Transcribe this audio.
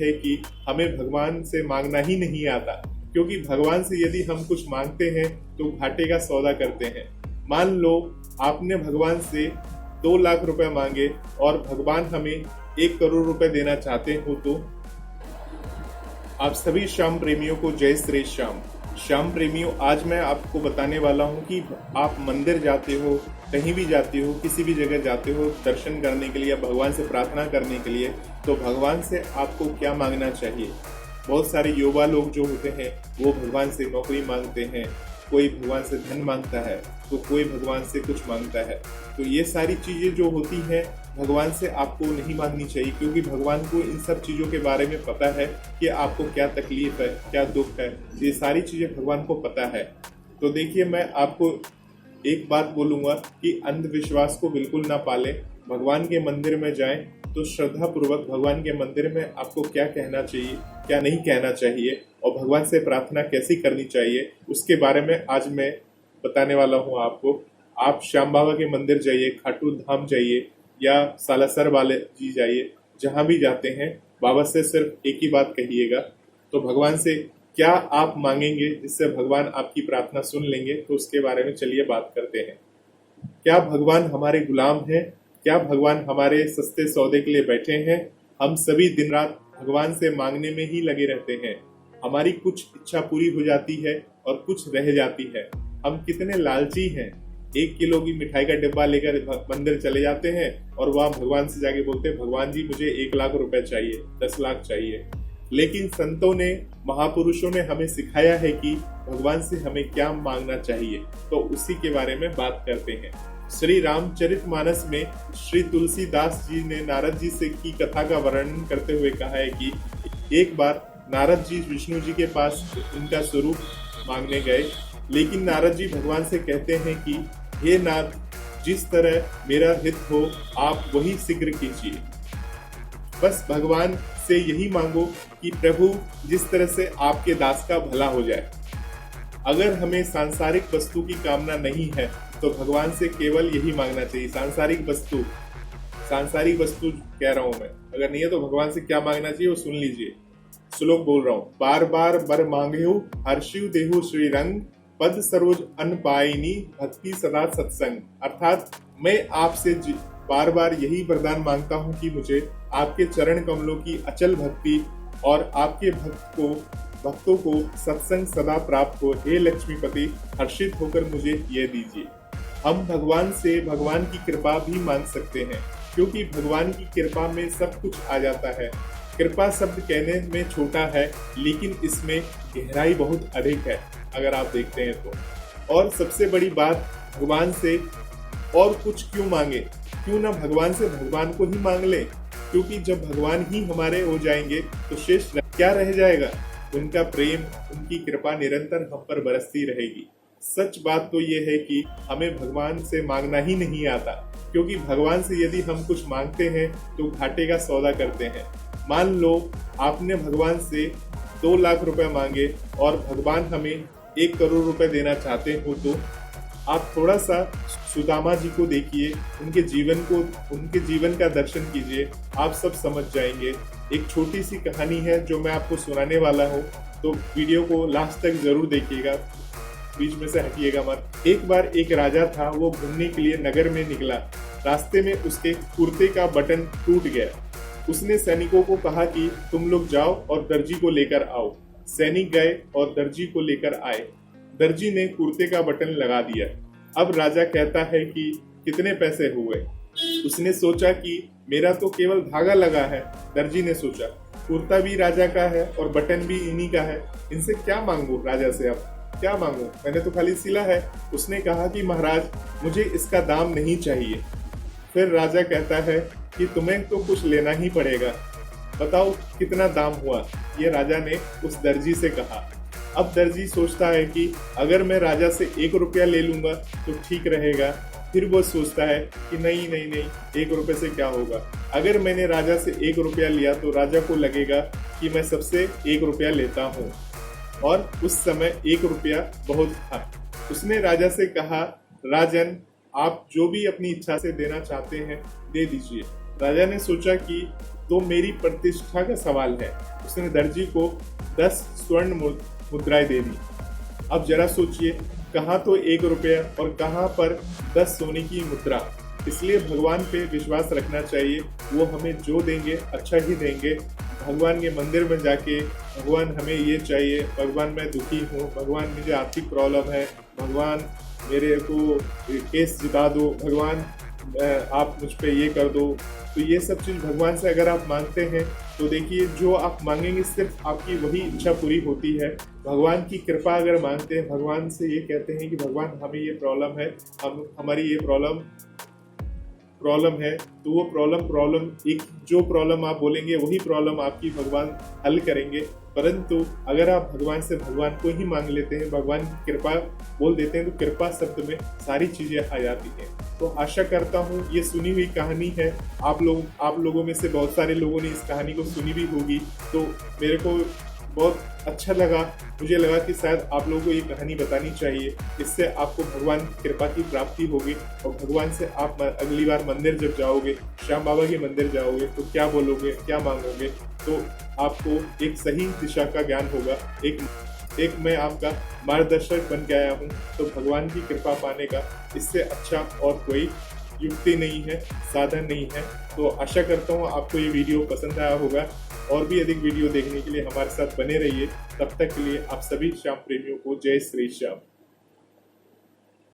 है कि हमें भगवान से मांगना ही नहीं आता, क्योंकि भगवान से यदि हम कुछ मांगते हैं तो घाटे का सौदा करते हैं। मान लो आपने भगवान से 2 लाख रुपए मांगे और भगवान हमें 1 करोड़ रुपए देना चाहते हो, तो आप सभी श्याम प्रेमियों को जय श्री श्याम। श्याम प्रेमियों, आज मैं आपको बताने वाला हूं कि आप मंदिर जाते हो, कहीं भी जाते हो, किसी भी जगह जाते हो दर्शन करने के लिए या भगवान से प्रार्थना करने के लिए, तो भगवान से आपको क्या मांगना चाहिए। बहुत सारे युवा लोग जो होते हैं वो भगवान से नौकरी मांगते हैं, कोई भगवान से धन मांगता है, तो कोई भगवान से कुछ मांगता है। तो ये सारी चीजें जो होती हैं भगवान से आपको नहीं मांगनी चाहिए, क्योंकि भगवान को इन सब चीजों के बारे में पता है कि आपको क्या तकलीफ है, क्या दुख है। ये सारी चीजें भगवान को पता है। तो देखिए, मैं आपको एक बात बोलूंगा कि अंधविश्वास को बिल्कुल ना पालें। भगवान के मंदिर में जाएं तो श्रद्धा पूर्वक भगवान के मंदिर में आपको क्या कहना चाहिए, क्या नहीं कहना चाहिए और भगवान से प्रार्थना कैसी करनी चाहिए, उसके बारे में आज मैं बताने वाला हूँ आपको। आप श्याम बाबा के मंदिर जाइए, खाटू धाम जाइए या सालासर वाले जी जाइए, जहां भी जाते हैं बाबा से सिर्फ एक ही बात कहिएगा। तो भगवान से क्या आप मांगेंगे जिससे भगवान आपकी प्रार्थना सुन लेंगे, तो उसके बारे में चलिए बात करते हैं। क्या भगवान हमारे गुलाम हैं? क्या भगवान हमारे सस्ते सौदे के लिए बैठे हैं? हम सभी दिन रात भगवान से मांगने में ही लगे रहते हैं। हमारी कुछ इच्छा पूरी हो जाती है और कुछ रह जाती है। हम कितने लालची हैं। 1 किलो की मिठाई का डिब्बा लेकर मंदिर चले जाते हैं और वहां भगवान से जाके बोलते हैं, भगवान जी मुझे 1 लाख रुपए चाहिए, 10 लाख चाहिए। लेकिन संतों ने, महापुरुषों ने हमें सिखाया है कि भगवान से हमें क्या मांगना चाहिए, तो उसी के बारे में बात करते हैं। श्री रामचरितमानस में श्री तुलसीदास जी ने नारद जी से की कथा का वर्णन करते हुए कहा है कि एक बार नारद जी विष्णु जी के पास उनका स्वरूप मांगने गए, लेकिन नारद जी भगवान से कहते हैं कि हे नाथ, जिस तरह मेरा हित हो आप वही शीघ्र कीजिए। बस भगवान से यही मांगो कि प्रभु जिस तरह से आपके दास का भला हो जाए। अगर हमें सांसारिक वस्तु की कामना नहीं है तो भगवान से केवल यही मांगना चाहिए। सांसारिक वस्तु कह रहा हूं मैं, अगर नहीं है तो भगवान से क्या मांगना चाहिए वो सुन लीजिए। श्लोक बोल रहा हूँ। बार बार बर मांगेहु हर्षिव देहु श्री रंग, पद सरोज अन पाइनी भक्ति सदा सत्संग। अर्थात मैं आपसे बार बार यही वरदान मांगता हूँ कि मुझे आपके चरण कमलों की अचल भक्ति और आपके भक्तों को सत्संग सदा प्राप्त हो। हे लक्ष्मीपति, हर्षित होकर मुझे यह दीजिए। हम भगवान से भगवान की कृपा भी मांग सकते हैं, क्योंकि भगवान की कृपा में सब कुछ आ जाता है। कृपा शब्द कहने में छोटा है, लेकिन इसमें गहराई बहुत अधिक है अगर आप देखते हैं तो। और सबसे बड़ी बात, भगवान से और कुछ क्यों मांगे, क्यों ना भगवान से भगवान को ही मांग ले, क्योंकि जब भगवान ही हमारे हो जाएंगे तो शेष क्या रह जाएगा। उनका प्रेम, उनकी कृपा निरंतर हम पर बरसती रहेगी। सच बात तो ये है कि हमें भगवान से मांगना ही नहीं आता, क्योंकि भगवान से यदि हम कुछ मांगते हैं तो घाटे का सौदा करते हैं। मान लो आपने भगवान से 2 लाख रुपए मांगे और भगवान हमें 1 करोड़ रुपए देना चाहते हो, तो आप थोड़ा सा सुदामा जी को देखिए, उनके जीवन का दर्शन कीजिए, आप सब समझ जाएंगे। एक छोटी सी कहानी है जो मैं आपको सुनाने वाला हूँ, तो वीडियो को लास्ट तक जरूर देखिएगा, बीच में से हटिएगा मत। एक बार एक राजा था, वो घूमने के लिए नगर में निकला। रास्ते में उसके कुर्ते का बटन टूट गया। उसने सैनिकों को कहा कि तुम लोग जाओ और दर्जी को लेकर आओ। सैनिक गए और दर्जी को लेकर आए। दर्जी ने कुर्ते का बटन लगा दिया। अब राजा कहता है कि कितने पैसे हुए। उसने सोचा कि मेरा तो केवल धागा लगा है। दर्जी ने सोचा कुर्ता भी राजा का है और बटन भी इन्हीं का है, इनसे क्या मांगू, राजा से अब क्या मांगू, मैंने तो खाली सिला है। उसने कहा कि महाराज मुझे इसका दाम नहीं चाहिए। फिर राजा कहता है कि तुम्हें तो कुछ लेना ही पड़ेगा, बताओ कितना दाम हुआ। ये राजा ने उस दर्जी से कहा। अब दर्जी सोचता है कि अगर मैं राजा से 1 रुपया ले लूंगा तो ठीक रहेगा। फिर वो सोचता है कि नहीं, 1 रुपये से क्या होगा। अगर मैंने राजा से 1 रुपया लिया तो राजा को लगेगा कि मैं सबसे 1 रुपया लेता हूँ, और उस समय 1 रुपया बहुत था। उसने राजा से कहा, राजन आप जो भी अपनी इच्छा से देना चाहते हैं दे दीजिए। राजा ने सोचा कि तो मेरी प्रतिष्ठा का सवाल है। उसने दर्जी को 10 स्वर्ण मुद्राएं दे दी। अब जरा सोचिए, कहाँ तो 1 रुपया और कहाँ पर 10 सोने की मुद्रा। इसलिए भगवान पे विश्वास रखना चाहिए, वो हमें जो देंगे अच्छा ही देंगे। भगवान के मंदिर में जाके भगवान हमें ये चाहिए, भगवान मैं दुखी हूँ, भगवान मुझे आर्थिक प्रॉब्लम है, भगवान मेरे को केस जिता दो, भगवान आप मुझ पे ये कर दो। तो ये सब चीज़ भगवान से अगर आप मांगते हैं तो देखिए, जो आप मांगेंगे सिर्फ आपकी वही इच्छा पूरी होती है। भगवान की कृपा अगर मांगते हैं, भगवान से ये कहते हैं कि भगवान हमें ये प्रॉब्लम है, हमारी ये प्रॉब्लम है, तो वो प्रॉब्लम एक जो प्रॉब्लम आप बोलेंगे वही प्रॉब्लम आपकी भगवान हल करेंगे। परंतु अगर आप भगवान से भगवान को ही मांग लेते हैं, भगवान की कृपा बोल देते हैं, तो कृपा शब्द में सारी चीजें आ जाती हैं। तो आशा करता हूँ ये सुनी हुई कहानी है, आप लोगों में से बहुत सारे लोगों ने इस कहानी को सुनी भी होगी, तो मेरे को बहुत अच्छा लगा। मुझे लगा कि शायद आप लोगों को ये कहानी बतानी चाहिए, इससे आपको भगवान की कृपा की प्राप्ति होगी। और भगवान से आप अगली बार मंदिर जब जाओगे, श्याम बाबा के मंदिर जाओगे, तो क्या बोलोगे, क्या मांगोगे, तो आपको एक सही दिशा का ज्ञान होगा। एक मैं आपका मार्गदर्शक बन के आया हूँ, तो भगवान की कृपा पाने का इससे अच्छा और कोई युक्ति नहीं है, साधन नहीं है। तो आशा करता हूँ आपको ये वीडियो पसंद आया होगा। और भी अधिक वीडियो देखने के लिए हमारे साथ बने रहिए। तब तक के लिए आप सभी श्याम प्रेमियों को जय श्री श्याम।